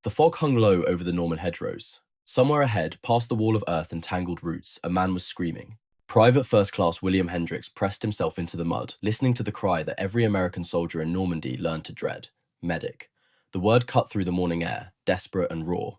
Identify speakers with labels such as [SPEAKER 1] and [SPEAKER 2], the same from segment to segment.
[SPEAKER 1] The fog hung low over the Norman hedgerows. Somewhere ahead, past the wall of earth and tangled roots, a man was screaming. Private First Class William Hendricks pressed himself into the mud, listening to the cry that every American soldier in Normandy learned to dread. Medic. The word cut through the morning air, desperate and raw.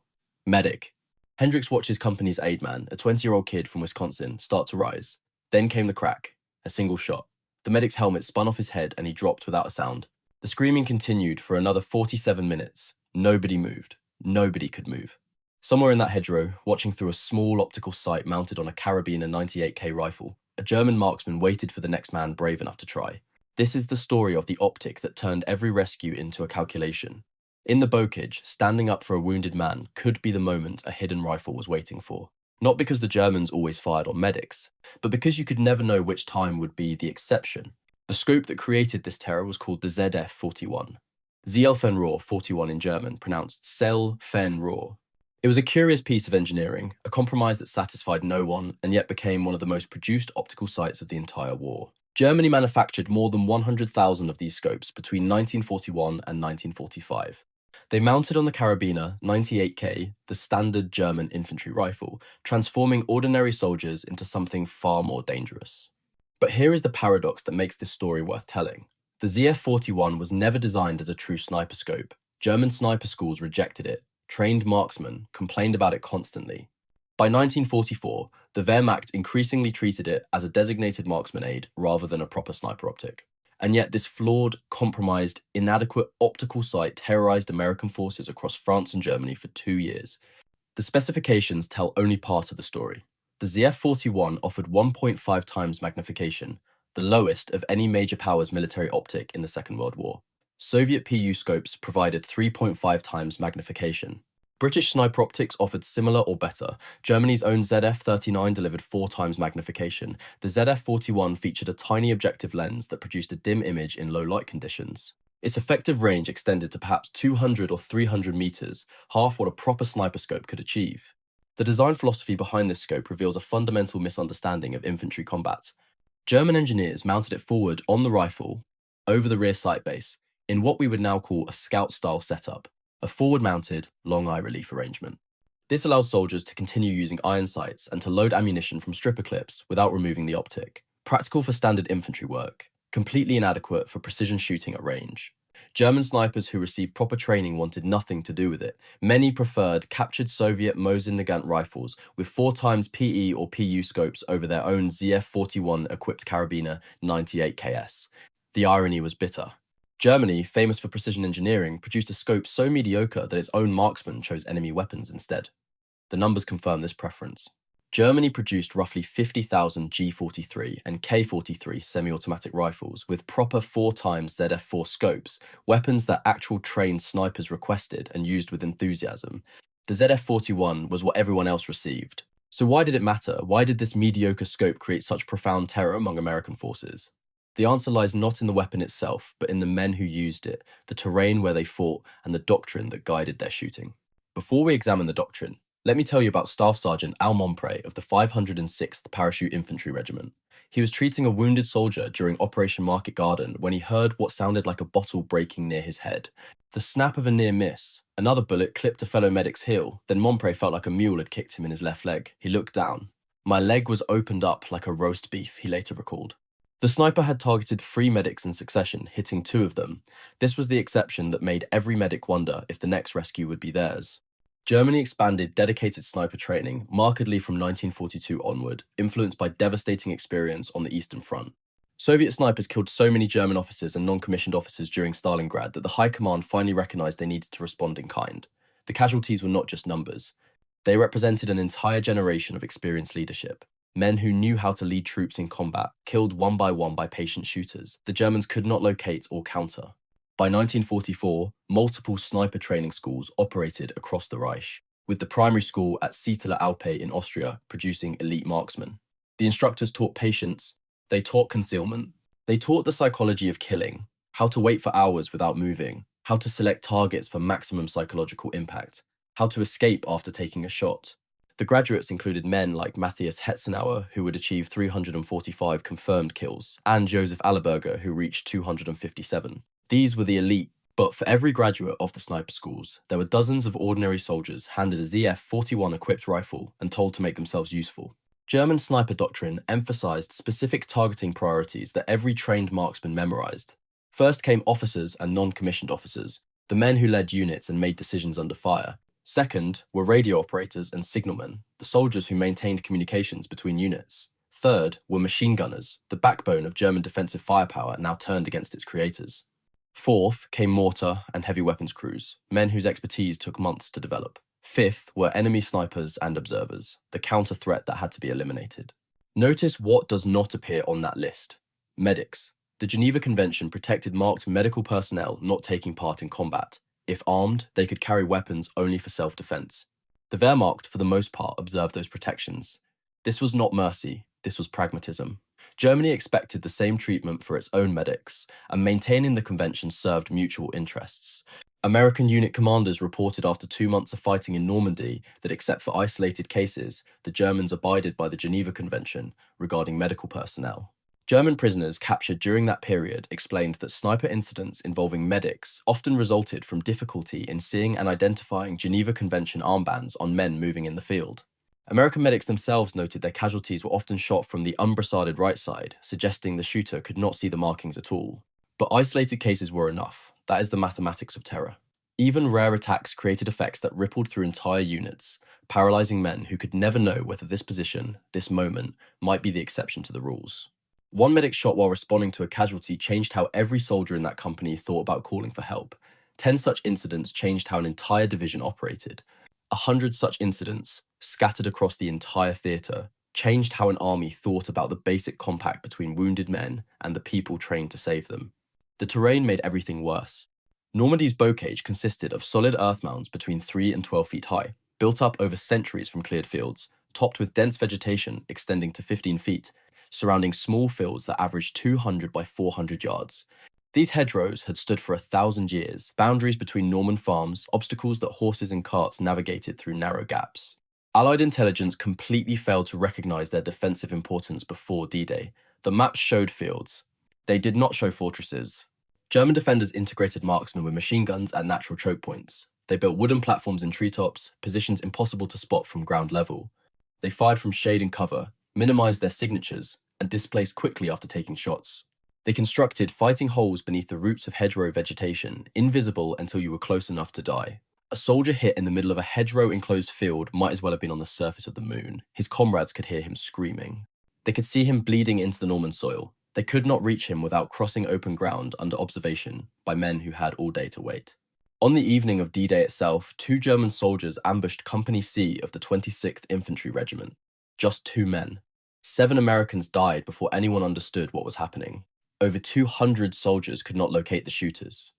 [SPEAKER 1] Medic. Hendricks watched his company's aide man, a 20-year-old kid from Wisconsin, start to rise. Then came the crack. A single shot. The medic's helmet spun off his head and he dropped without a sound. The screaming continued for another 47 minutes. Nobody moved. Nobody could move. Somewhere in that hedgerow, watching through a small optical sight mounted on a carabiner 98K rifle, a German marksman waited for the next man brave enough to try. This is the story of the optic that turned every rescue into a calculation. In the bocage, standing up for a wounded man could be the moment a hidden rifle was waiting for. Not because the Germans always fired on medics, but because you could never know which time would be the exception. The scope that created this terror was called the ZF-41. Zielfernrohr 41 in German, pronounced Zell-Fernrohr. It was a curious piece of engineering, a compromise that satisfied no one and yet became one of the most produced optical sights of the entire war. Germany manufactured more than 100,000 of these scopes between 1941 and 1945. They mounted on the carabiner 98K, the standard German infantry rifle, transforming ordinary soldiers into something far more dangerous. But here is the paradox that makes this story worth telling. The ZF-41 was never designed as a true sniper scope. German sniper schools rejected it. Trained marksmen complained about it constantly. By 1944, the Wehrmacht increasingly treated it as a designated marksman aid rather than a proper sniper optic. And yet this flawed, compromised, inadequate optical sight terrorized American forces across France and Germany for 2 years. The specifications tell only part of the story. The ZF-41 offered 1.5 times magnification, the lowest of any major power's military optic in the Second World War. Soviet PU scopes provided 3.5 times magnification. British sniper optics offered similar or better. Germany's own ZF-39 delivered 4 times magnification. The ZF-41 featured a tiny objective lens that produced a dim image in low light conditions. Its effective range extended to perhaps 200 or 300 meters, half what a proper sniper scope could achieve. The design philosophy behind this scope reveals a fundamental misunderstanding of infantry combat. German engineers mounted it forward on the rifle, over the rear sight base, in what we would now call a scout-style setup, a forward-mounted, long-eye relief arrangement. This allowed soldiers to continue using iron sights and to load ammunition from stripper clips without removing the optic. Practical for standard infantry work, completely inadequate for precision shooting at range. German snipers who received proper training wanted nothing to do with it. Many preferred captured Soviet Mosin Nagant rifles with 4 times PE or PU scopes over their own ZF-41 equipped carabiner 98KS. The irony was bitter. Germany, famous for precision engineering, produced a scope so mediocre that its own marksmen chose enemy weapons instead. The numbers confirm this preference. Germany produced roughly 50,000 G43 and K43 semi-automatic rifles with proper 4 times ZF4 scopes, weapons that actual trained snipers requested and used with enthusiasm. The ZF-41 was what everyone else received. So why did it matter? Why did this mediocre scope create such profound terror among American forces? The answer lies not in the weapon itself, but in the men who used it, the terrain where they fought, and the doctrine that guided their shooting. Before we examine the doctrine, let me tell you about Staff Sergeant Al Mompre of the 506th Parachute Infantry Regiment. He was treating a wounded soldier during Operation Market Garden when he heard what sounded like a bottle breaking near his head. The snap of a near miss, another bullet clipped a fellow medic's heel, then Mompre felt like a mule had kicked him in his left leg. He looked down. "My leg was opened up like a roast beef," he later recalled. The sniper had targeted 3 medics in succession, hitting 2 of them. This was the exception that made every medic wonder if the next rescue would be theirs. Germany expanded dedicated sniper training markedly from 1942 onward, influenced by devastating experience on the Eastern Front. Soviet snipers killed so many German officers and non-commissioned officers during Stalingrad that the High Command finally recognized they needed to respond in kind. The casualties were not just numbers. They represented an entire generation of experienced leadership. Men who knew how to lead troops in combat, killed one by patient shooters the Germans could not locate or counter. By 1944, multiple sniper training schools operated across the Reich, with the primary school at Seeteler Alpe in Austria producing elite marksmen. The instructors taught patience, they taught concealment, they taught the psychology of killing, how to wait for hours without moving, how to select targets for maximum psychological impact, how to escape after taking a shot. The graduates included men like Matthias Hetzenauer, who would achieve 345 confirmed kills, and Joseph Allerberger, who reached 257. These were the elite, But for every graduate of the sniper schools, there were dozens of ordinary soldiers handed a ZF-41 equipped rifle and told to make themselves useful. German sniper doctrine emphasized specific targeting priorities that every trained marksman memorized. First came officers and non-commissioned officers, the men who led units and made decisions under fire. Second were radio operators and signalmen, the soldiers who maintained communications between units. Third were machine gunners, the backbone of German defensive firepower now turned against its creators. Fourth came mortar and heavy weapons crews, men whose expertise took months to develop. Fifth were enemy snipers and observers, the counter threat that had to be eliminated. Notice what does not appear on that list. Medics. The Geneva Convention protected marked medical personnel not taking part in combat. If armed, they could carry weapons only for self-defense. The Wehrmacht, for the most part, observed those protections. This was not mercy, this was pragmatism. Germany expected the same treatment for its own medics, and maintaining the convention served mutual interests. American unit commanders reported after 2 months of fighting in Normandy that except for isolated cases, the Germans abided by the Geneva Convention regarding medical personnel. German prisoners captured during that period explained that sniper incidents involving medics often resulted from difficulty in seeing and identifying Geneva Convention armbands on men moving in the field. American medics themselves noted their casualties were often shot from the unbrassarded right side, suggesting the shooter could not see the markings at all. But isolated cases were enough. That is the mathematics of terror. Even rare attacks created effects that rippled through entire units, paralyzing men who could never know whether this position, this moment, might be the exception to the rules. One medic shot while responding to a casualty changed how every soldier in that company thought about calling for help. 10 such incidents changed how an entire division operated. 100 such incidents, scattered across the entire theatre, changed how an army thought about the basic compact between wounded men and the people trained to save them. The terrain made everything worse. Normandy's bocage consisted of solid earth mounds between 3 and 12 feet high, built up over centuries from cleared fields, topped with dense vegetation extending to 15 feet, surrounding small fields that averaged 200 by 400 yards. These hedgerows had stood for 1,000 years, boundaries between Norman farms, obstacles that horses and carts navigated through narrow gaps. Allied intelligence completely failed to recognize their defensive importance before D-Day. The maps showed fields. They did not show fortresses. German defenders integrated marksmen with machine guns at natural choke points. They built wooden platforms in treetops, positions impossible to spot from ground level. They fired from shade and cover, minimized their signatures, and displaced quickly after taking shots. They constructed fighting holes beneath the roots of hedgerow vegetation, invisible until you were close enough to die. A soldier hit in the middle of a hedgerow-enclosed field might as well have been on the surface of the moon. His comrades could hear him screaming. They could see him bleeding into the Norman soil. They could not reach him without crossing open ground under observation by men who had all day to wait. On the evening of D-Day itself, 2 German soldiers ambushed Company C of the 26th Infantry Regiment. Just 2 men. 7 Americans died before anyone understood what was happening. Over 200 soldiers could not locate the shooters.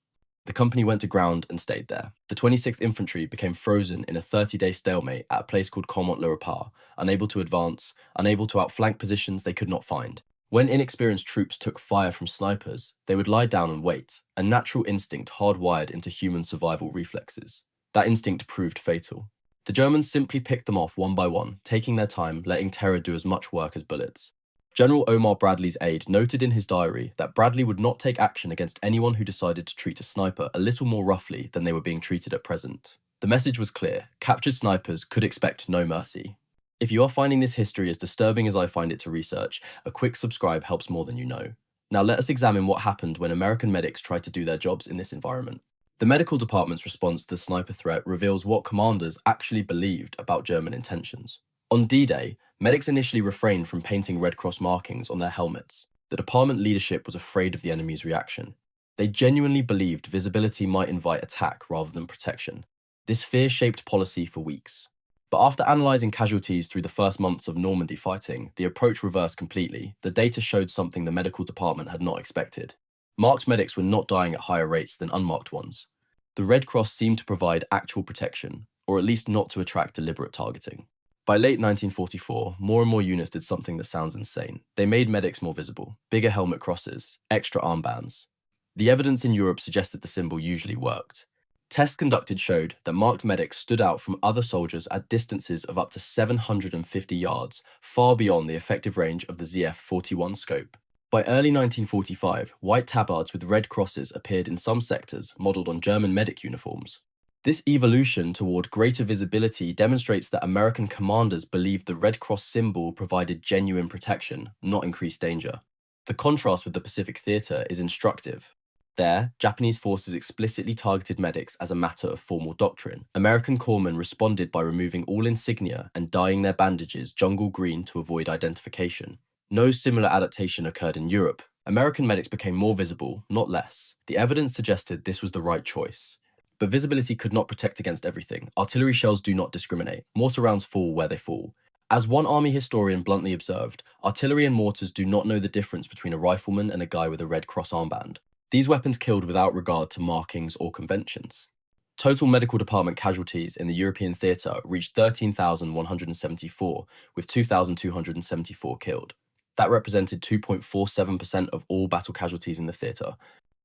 [SPEAKER 1] The company went to ground and stayed there. The 26th Infantry became frozen in a 30-day stalemate at a place called Caumont-le-Repart, unable to advance, unable to outflank positions they could not find. When inexperienced troops took fire from snipers, they would lie down and wait, a natural instinct hardwired into human survival reflexes. That instinct proved fatal. The Germans simply picked them off one by one, taking their time, letting terror do as much work as bullets. General Omar Bradley's aide noted in his diary that Bradley would not take action against anyone who decided to treat a sniper a little more roughly than they were being treated at present. The message was clear: captured snipers could expect no mercy. If you are finding this history as disturbing as I find it to research, a quick subscribe helps more than you know. Now let us examine what happened when American medics tried to do their jobs in this environment. The medical department's response to the sniper threat reveals what commanders actually believed about German intentions. On D-Day, medics initially refrained from painting Red Cross markings on their helmets. The department leadership was afraid of the enemy's reaction. They genuinely believed visibility might invite attack rather than protection. This fear shaped policy for weeks. But after analysing casualties through the first months of Normandy fighting, the approach reversed completely. The data showed something the medical department had not expected. Marked medics were not dying at higher rates than unmarked ones. The Red Cross seemed to provide actual protection, or at least not to attract deliberate targeting. By late 1944, more and more units did something that sounds insane. They made medics more visible, bigger helmet crosses, extra armbands. The evidence in Europe suggested the symbol usually worked. Tests conducted showed that marked medics stood out from other soldiers at distances of up to 750 yards, far beyond the effective range of the ZF-41 scope. By early 1945, white tabards with red crosses appeared in some sectors, modelled on German medic uniforms. This evolution toward greater visibility demonstrates that American commanders believed the Red Cross symbol provided genuine protection, not increased danger. The contrast with the Pacific Theater is instructive. There, Japanese forces explicitly targeted medics as a matter of formal doctrine. American corpsmen responded by removing all insignia and dyeing their bandages jungle green to avoid identification. No similar adaptation occurred in Europe. American medics became more visible, not less. The evidence suggested this was the right choice. But visibility could not protect against everything. Artillery shells do not discriminate. Mortar rounds fall where they fall. As one army historian bluntly observed, artillery and mortars do not know the difference between a rifleman and a guy with a Red Cross armband. These weapons killed without regard to markings or conventions. Total medical department casualties in the European theatre reached 13,174, with 2,274 killed. That represented 2.47% of all battle casualties in the theatre.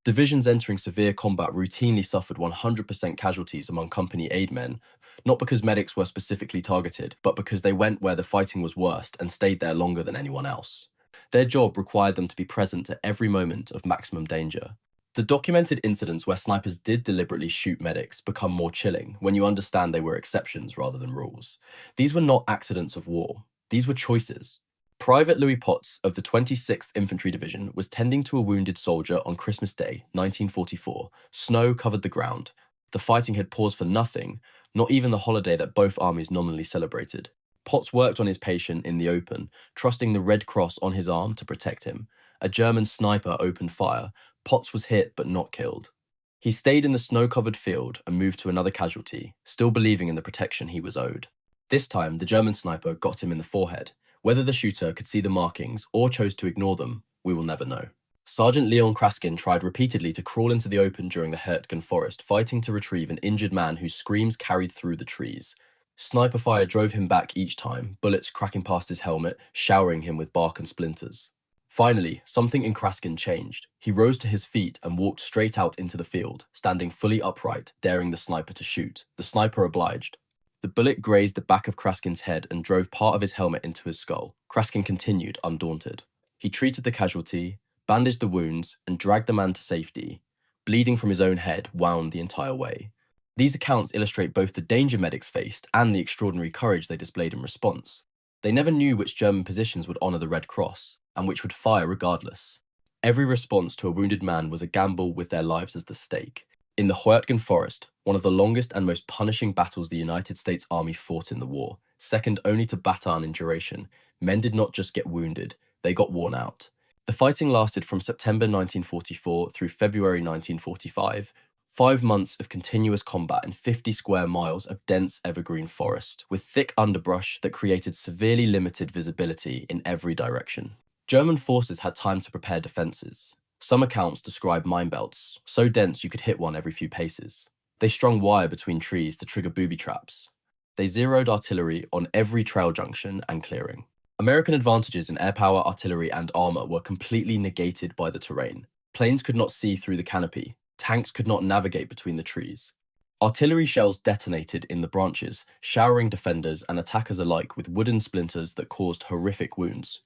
[SPEAKER 1] Divisions entering severe combat routinely suffered 100% casualties among company aid men, not because medics were specifically targeted, but because they went where the fighting was worst and stayed there longer than anyone else. Their job required them to be present at every moment of maximum danger. The documented incidents where snipers did deliberately shoot medics become more chilling when you understand they were exceptions rather than rules. These were not accidents of war. These were choices. Private Louis Potts of the 26th Infantry Division was tending to a wounded soldier on Christmas Day, 1944. Snow covered the ground. The fighting had paused for nothing, not even the holiday that both armies nominally celebrated. Potts worked on his patient in the open, trusting the Red Cross on his arm to protect him. A German sniper opened fire. Potts was hit but not killed. He stayed in the snow-covered field and moved to another casualty, still believing in the protection he was owed. This time, the German sniper got him in the forehead. Whether the shooter could see the markings or chose to ignore them, we will never know. Sergeant Leon Kraskin tried repeatedly to crawl into the open during the Hürtgen Forest, fighting to retrieve an injured man whose screams carried through the trees. Sniper fire drove him back each time, bullets cracking past his helmet, showering him with bark and splinters. Finally, something in Kraskin changed. He rose to his feet and walked straight out into the field, standing fully upright, daring the sniper to shoot. The sniper obliged. The bullet grazed the back of Kraskin's head and drove part of his helmet into his skull. Kraskin continued, undaunted. He treated the casualty, bandaged the wounds, and dragged the man to safety. Bleeding from his own head wound the entire way. These accounts illustrate both the danger medics faced and the extraordinary courage they displayed in response. They never knew which German positions would honour the Red Cross, and which would fire regardless. Every response to a wounded man was a gamble with their lives as the stake. In the Hürtgen Forest, one of the longest and most punishing battles the United States Army fought in the war, second only to Bataan in duration, men did not just get wounded, they got worn out. The fighting lasted from September 1944 through February 1945, 5 months of continuous combat in 50 square miles of dense evergreen forest, with thick underbrush that created severely limited visibility in every direction. German forces had time to prepare defences. Some accounts describe mine belts, so dense you could hit one every few paces. They strung wire between trees to trigger booby traps. They zeroed artillery on every trail junction and clearing. American advantages in air power, artillery, and armour were completely negated by the terrain. Planes could not see through the canopy. Tanks could not navigate between the trees. Artillery shells detonated in the branches, showering defenders and attackers alike with wooden splinters that caused horrific wounds.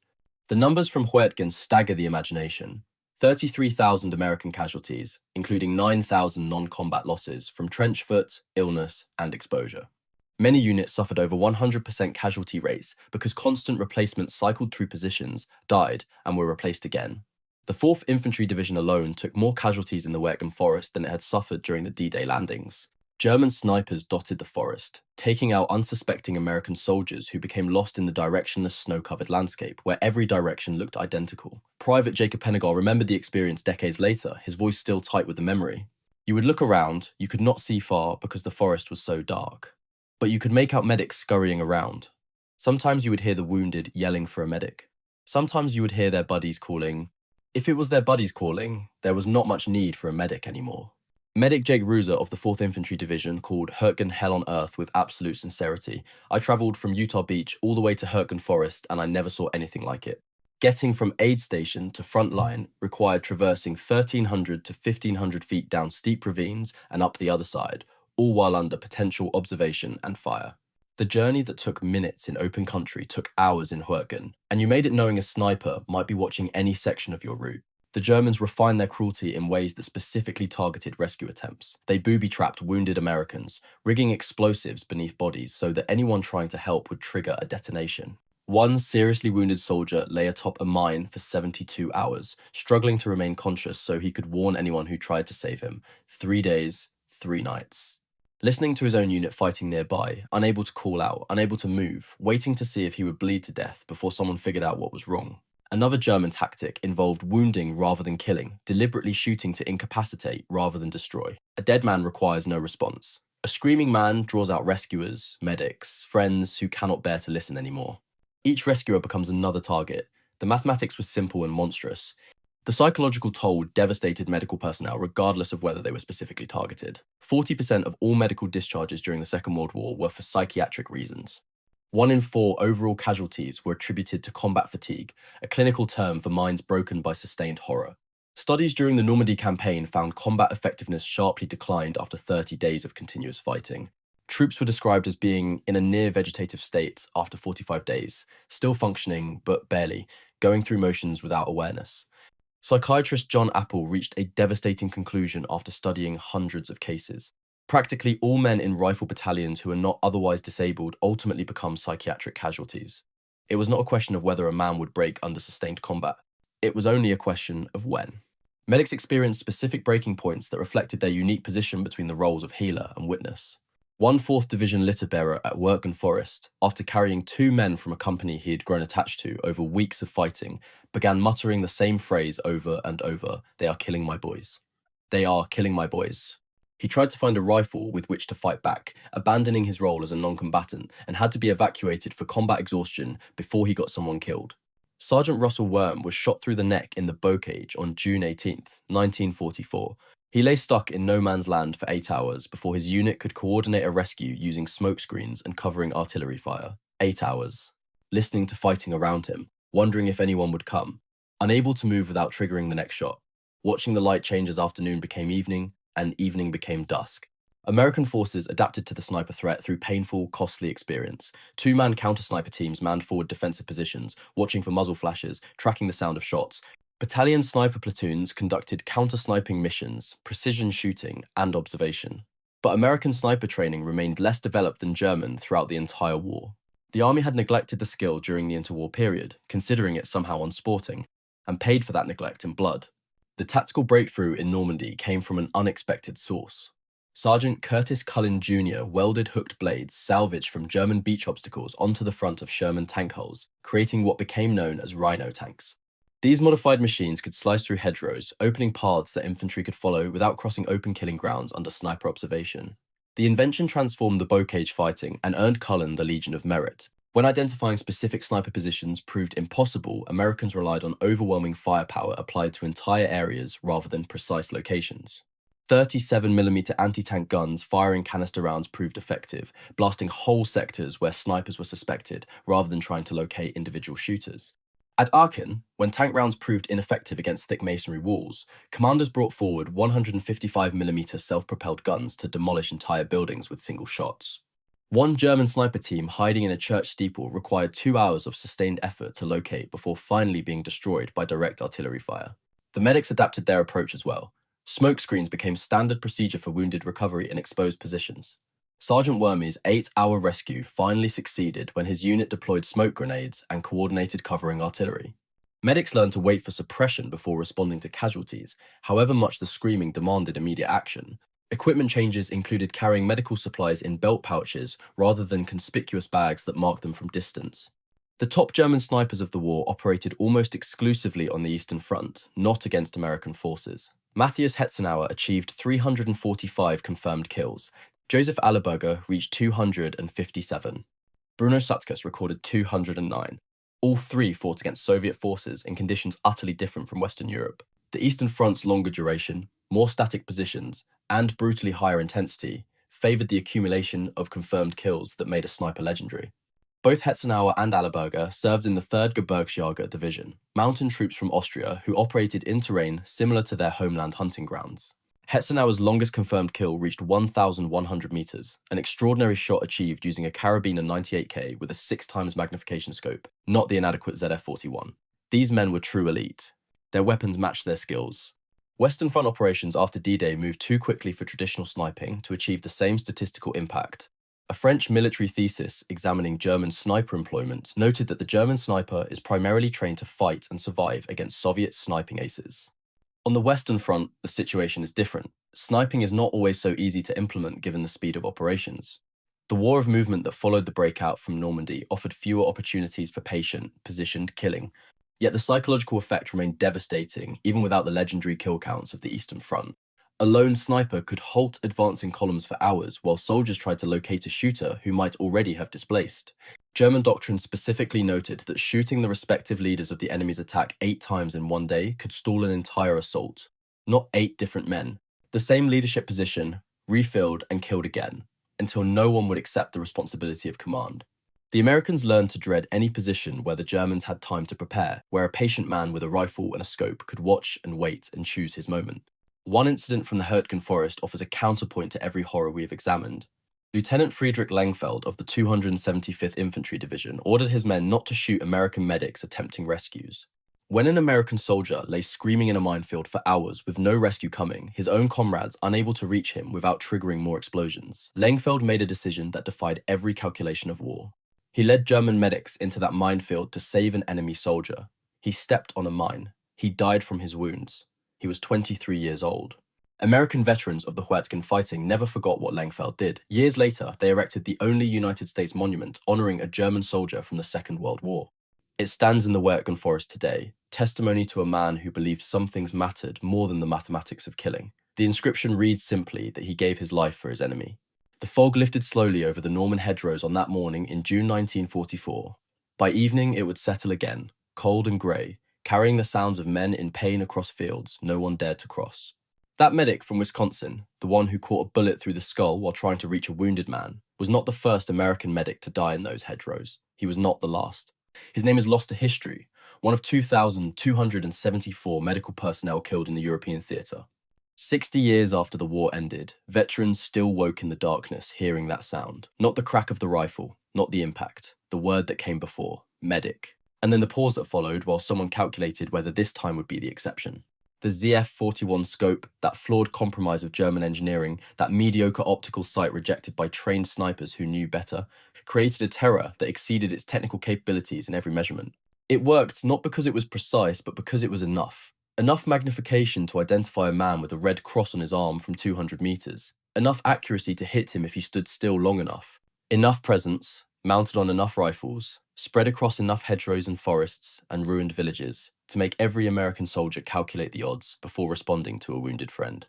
[SPEAKER 1] The numbers from Hürtgen stagger the imagination. 33,000 American casualties, including 9,000 non-combat losses from trench foot, illness, and exposure. Many units suffered over 100% casualty rates because constant replacements cycled through positions, died, and were replaced again. The 4th Infantry Division alone took more casualties in the Wehrmacht Forest than it had suffered during the D-Day landings. German snipers dotted the forest, taking out unsuspecting American soldiers who became lost in the directionless snow-covered landscape, where every direction looked identical. Private Jacob Pennegar remembered the experience decades later, his voice still tight with the memory. You would look around, you could not see far because the forest was so dark. But you could make out medics scurrying around. Sometimes you would hear the wounded yelling for a medic. Sometimes you would hear their buddies calling. If it was their buddies calling, there was not much need for a medic anymore. Medic Jake Ruser of the 4th Infantry Division called Hürtgen hell on earth with absolute sincerity. I travelled from Utah Beach all the way to Hürtgen Forest and I never saw anything like it. Getting from aid station to front line required traversing 1,300 to 1,500 feet down steep ravines and up the other side, all while under potential observation and fire. The journey that took minutes in open country took hours in Hürtgen, and you made it knowing a sniper might be watching any section of your route. The Germans refined their cruelty in ways that specifically targeted rescue attempts. They booby-trapped wounded Americans, rigging explosives beneath bodies so that anyone trying to help would trigger a detonation. One seriously wounded soldier lay atop a mine for 72 hours, struggling to remain conscious so he could warn anyone who tried to save him. 3 days, 3 nights. Listening to his own unit fighting nearby, unable to call out, unable to move, waiting to see if he would bleed to death before someone figured out what was wrong. Another German tactic involved wounding rather than killing, deliberately shooting to incapacitate rather than destroy. A dead man requires no response. A screaming man draws out rescuers, medics, friends who cannot bear to listen anymore. Each rescuer becomes another target. The mathematics was simple and monstrous. The psychological toll devastated medical personnel regardless of whether they were specifically targeted. 40% of all medical discharges during the Second World War were for psychiatric reasons. 1 in 4 overall casualties were attributed to combat fatigue, a clinical term for minds broken by sustained horror. Studies during the Normandy campaign found combat effectiveness sharply declined after 30 days of continuous fighting. Troops were described as being in a near-vegetative state after 45 days, still functioning, but barely, going through motions without awareness. Psychiatrist John Apple reached a devastating conclusion after studying hundreds of cases. Practically all men in rifle battalions who are not otherwise disabled ultimately become psychiatric casualties. It was not a question of whether a man would break under sustained combat. It was only a question of when. Medics experienced specific breaking points that reflected their unique position between the roles of healer and witness. 1 4th Division litter bearer at Wehrtgen Forest, after carrying 2 men from a company he had grown attached to over weeks of fighting, began muttering the same phrase over and over, "They are killing my boys. They are killing my boys." He tried to find a rifle with which to fight back, abandoning his role as a non-combatant, and had to be evacuated for combat exhaustion before he got someone killed. Sergeant Russell Worm was shot through the neck in the bow cage on June 18, 1944. He lay stuck in no man's land for 8 hours before his unit could coordinate a rescue using smoke screens and covering artillery fire. 8 hours. Listening to fighting around him, wondering if anyone would come. Unable to move without triggering the next shot. Watching the light change as afternoon became evening, and evening became dusk. American forces adapted to the sniper threat through painful, costly experience. 2-man counter-sniper teams manned forward defensive positions, watching for muzzle flashes, tracking the sound of shots. Battalion sniper platoons conducted counter-sniping missions, precision shooting, and observation. But American sniper training remained less developed than German throughout the entire war. The army had neglected the skill during the interwar period, considering it somehow unsporting, and paid for that neglect in blood. The tactical breakthrough in Normandy came from an unexpected source. Sergeant Curtis Cullen Jr. welded hooked blades salvaged from German beach obstacles onto the front of Sherman tank hulls, creating what became known as Rhino tanks. These modified machines could slice through hedgerows, opening paths that infantry could follow without crossing open killing grounds under sniper observation. The invention transformed the bow cage fighting and earned Cullen the Legion of Merit. When identifying specific sniper positions proved impossible, Americans relied on overwhelming firepower applied to entire areas rather than precise locations. 37mm anti-tank guns firing canister rounds proved effective, blasting whole sectors where snipers were suspected rather than trying to locate individual shooters. At Aachen, when tank rounds proved ineffective against thick masonry walls, commanders brought forward 155mm self-propelled guns to demolish entire buildings with single shots. 1 German sniper team hiding in a church steeple required 2 hours of sustained effort to locate before finally being destroyed by direct artillery fire. The medics adapted their approach as well. Smoke screens became standard procedure for wounded recovery in exposed positions. Sergeant Wormy's 8-hour rescue finally succeeded when his unit deployed smoke grenades and coordinated covering artillery. Medics learned to wait for suppression before responding to casualties, however much the screaming demanded immediate action. Equipment changes included carrying medical supplies in belt pouches rather than conspicuous bags that marked them from distance. The top German snipers of the war operated almost exclusively on the Eastern Front, not against American forces. Matthias Hetzenauer achieved 345 confirmed kills. Joseph Allerberger reached 257. Bruno Sutzkes recorded 209. All 3 fought against Soviet forces in conditions utterly different from Western Europe. The Eastern Front's longer duration, more static positions, and brutally higher intensity favoured the accumulation of confirmed kills that made a sniper legendary. Both Hetzenauer and Allerberger served in the 3rd Gebirgsjäger Division, mountain troops from Austria who operated in terrain similar to their homeland hunting grounds. Hetzenauer's longest confirmed kill reached 1,100 meters, an extraordinary shot achieved using a carabiner 98K with a 6 times magnification scope, not the inadequate ZF-41. These men were true elite. Their weapons matched their skills. Western Front operations after D-Day moved too quickly for traditional sniping to achieve the same statistical impact. A French military thesis examining German sniper employment noted that the German sniper is primarily trained to fight and survive against Soviet sniping aces. On the Western Front, the situation is different. Sniping is not always so easy to implement given the speed of operations. The war of movement that followed the breakout from Normandy offered fewer opportunities for patient, positioned killing, yet the psychological effect remained devastating even without the legendary kill counts of the Eastern Front. A lone sniper could halt advancing columns for hours while soldiers tried to locate a shooter who might already have displaced. German doctrine specifically noted that shooting the respective leaders of the enemy's attack 8 times in one day could stall an entire assault. Not 8 different men. The same leadership position, refilled and killed again, until no one would accept the responsibility of command. The Americans learned to dread any position where the Germans had time to prepare, where a patient man with a rifle and a scope could watch and wait and choose his moment. One incident from the Hürtgen Forest offers a counterpoint to every horror we have examined. Lieutenant Friedrich Langfeld of the 275th Infantry Division ordered his men not to shoot American medics attempting rescues. When an American soldier lay screaming in a minefield for hours with no rescue coming, his own comrades unable to reach him without triggering more explosions, Langfeld made a decision that defied every calculation of war. He led German medics into that minefield to save an enemy soldier. He stepped on a mine. He died from his wounds. He was 23 years old. American veterans of the Hürtgen fighting never forgot what Langfeld did. Years later, they erected the only United States monument honoring a German soldier from the Second World War. It stands in the Wehrmacht Forest today, testimony to a man who believed some things mattered more than the mathematics of killing. The inscription reads simply that he gave his life for his enemy. The fog lifted slowly over the Norman hedgerows on that morning in June 1944. By evening, it would settle again, cold and grey, carrying the sounds of men in pain across fields no one dared to cross. That medic from Wisconsin, the one who caught a bullet through the skull while trying to reach a wounded man, was not the first American medic to die in those hedgerows. He was not the last. His name is lost to history, one of 2,274 medical personnel killed in the European theatre. 60 years after the war ended, veterans still woke in the darkness hearing that sound. Not the crack of the rifle, not the impact, the word that came before, medic. And then the pause that followed while someone calculated whether this time would be the exception. The ZF-41 scope, that flawed compromise of German engineering, that mediocre optical sight rejected by trained snipers who knew better, created a terror that exceeded its technical capabilities in every measurement. It worked not because it was precise, but because it was enough. Enough magnification to identify a man with a red cross on his arm from 200 meters. Enough accuracy to hit him if he stood still long enough. Enough presence, mounted on enough rifles, spread across enough hedgerows and forests and ruined villages to make every American soldier calculate the odds before responding to a wounded friend.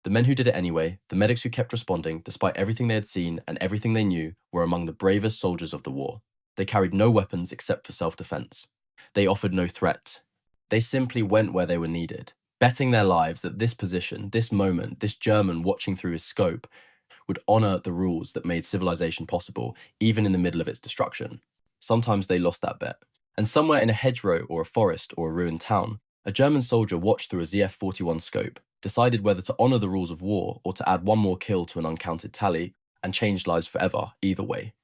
[SPEAKER 1] The men who did it anyway, the medics who kept responding despite everything they had seen and everything they knew, were among the bravest soldiers of the war. They carried no weapons except for self-defense. They offered no threat. They simply went where they were needed, betting their lives that this position, this moment, this German watching through his scope would honor the rules that made civilization possible, even in the middle of its destruction. Sometimes they lost that bet. And somewhere in a hedgerow or a forest or a ruined town, a German soldier watched through a ZF-41 scope, decided whether to honor the rules of war or to add one more kill to an uncounted tally, and changed lives forever either way.